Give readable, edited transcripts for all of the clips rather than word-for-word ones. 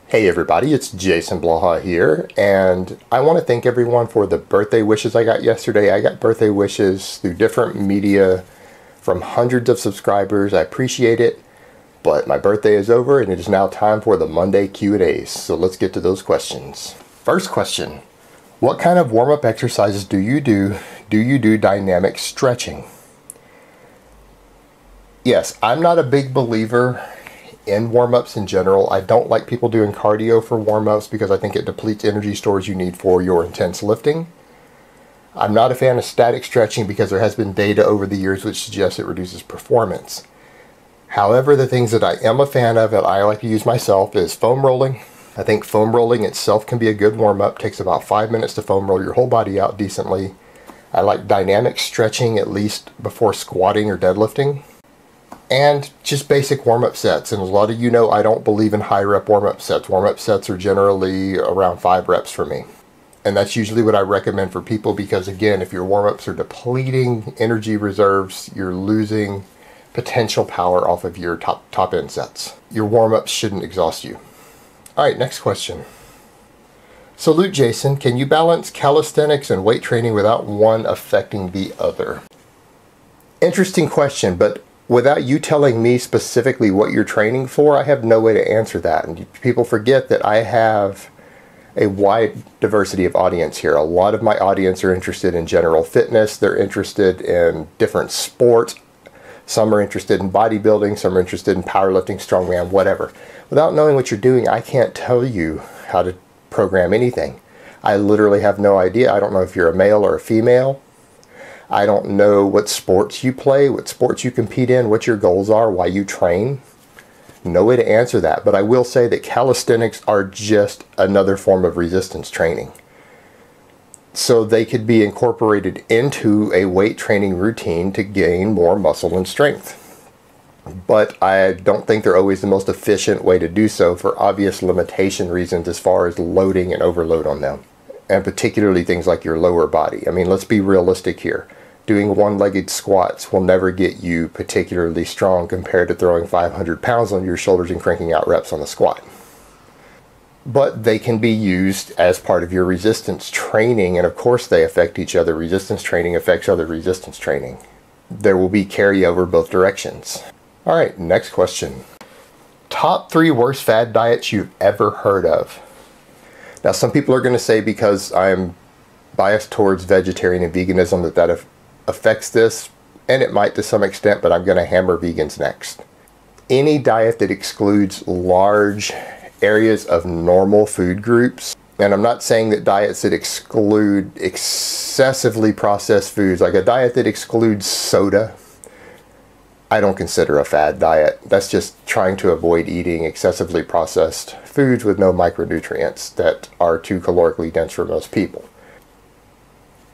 Hey everybody, it's Jason Blaha here, and I want to thank everyone for the birthday wishes I got yesterday. I got birthday wishes through different media from hundreds of subscribers. I appreciate it, but my birthday is over and it is now time for the Monday Q&As. So let's get to those questions. First question, what kind of warm-up exercises do you do? Do you do dynamic stretching? Yes, I'm not a big believer in warm-ups in general. I don't like people doing cardio for warm-ups because I think it depletes energy stores you need for your intense lifting. I'm not a fan of static stretching because there has been data over the years which suggests it reduces performance. However, the things that I am a fan of that I like to use myself is foam rolling. I think foam rolling itself can be a good warm-up. Takes about 5 minutes to foam roll your whole body out decently. I like dynamic stretching at least before squatting or deadlifting. And just basic warm-up sets. And a lot of you know I don't believe in high rep warm-up sets. Warm-up sets are generally around 5 reps for me. And that's usually what I recommend for people because, again, if your warm-ups are depleting energy reserves, you're losing potential power off of your top end sets. Your warm-ups shouldn't exhaust you. Alright, next question. Salute, Jason. Can you balance calisthenics and weight training without one affecting the other? Interesting question, but without you telling me specifically what you're training for, I have no way to answer that. And people forget that I have a wide diversity of audience here. A lot of my audience are interested in general fitness. They're interested in different sports. Some are interested in bodybuilding. Some are interested in powerlifting, strongman, whatever. Without knowing what you're doing, I can't tell you how to program anything. I literally have no idea. I don't know if you're a male or a female. I don't know what sports you play, what sports you compete in, what your goals are, why you train. No way to answer that, but I will say that calisthenics are just another form of resistance training. So they could be incorporated into a weight training routine to gain more muscle and strength. But I don't think they're always the most efficient way to do so for obvious limitation reasons as far as loading and overload on them. And particularly things like your lower body. I mean, let's be realistic here. Doing one-legged squats will never get you particularly strong compared to throwing 500 pounds on your shoulders and cranking out reps on the squat. But they can be used as part of your resistance training, and of course they affect each other. Resistance training affects other resistance training. There will be carryover both directions. Alright, next question. Top 3 worst fad diets you've ever heard of? Now, some people are going to say because I'm biased towards vegetarian and veganism that affects this, and it might to some extent, but I'm going to hammer vegans next. Any diet that excludes large areas of normal food groups, and I'm not saying that diets that exclude excessively processed foods, like a diet that excludes soda, I don't consider a fad diet. That's just trying to avoid eating excessively processed foods with no micronutrients that are too calorically dense for most people.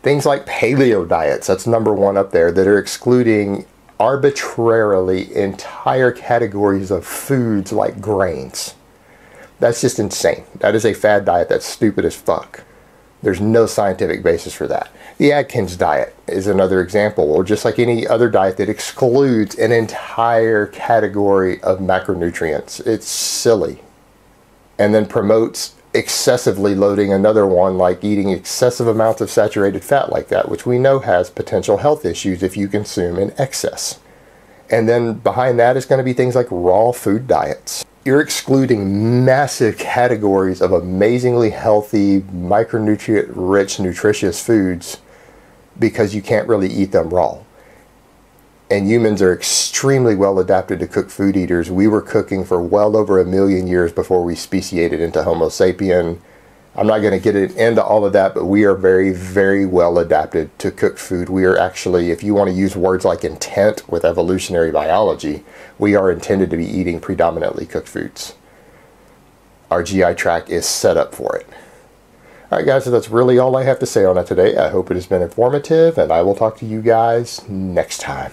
Things like paleo diets, that's number 1 up there, that are excluding arbitrarily entire categories of foods like grains. That's just insane. That is a fad diet that's stupid as fuck. There's no scientific basis for that. The Atkins diet is another example, or just like any other diet that excludes an entire category of macronutrients. It's silly. And then promotes excessively loading another one, like eating excessive amounts of saturated fat like that, which we know has potential health issues if you consume in excess. And then behind that is going to be things like raw food diets. You're excluding massive categories of amazingly healthy, micronutrient-rich, nutritious foods because you can't really eat them raw. And humans are extremely well adapted to cook food eaters. We were cooking for well over 1 million years before we speciated into Homo sapien. I'm not going to get into all of that, but we are very, very well adapted to cook food. We are actually, if you want to use words like intent with evolutionary biology, we are intended to be eating predominantly cooked foods. Our GI tract is set up for it. Alright guys, so that's really all I have to say on that today. I hope it has been informative, and I will talk to you guys next time.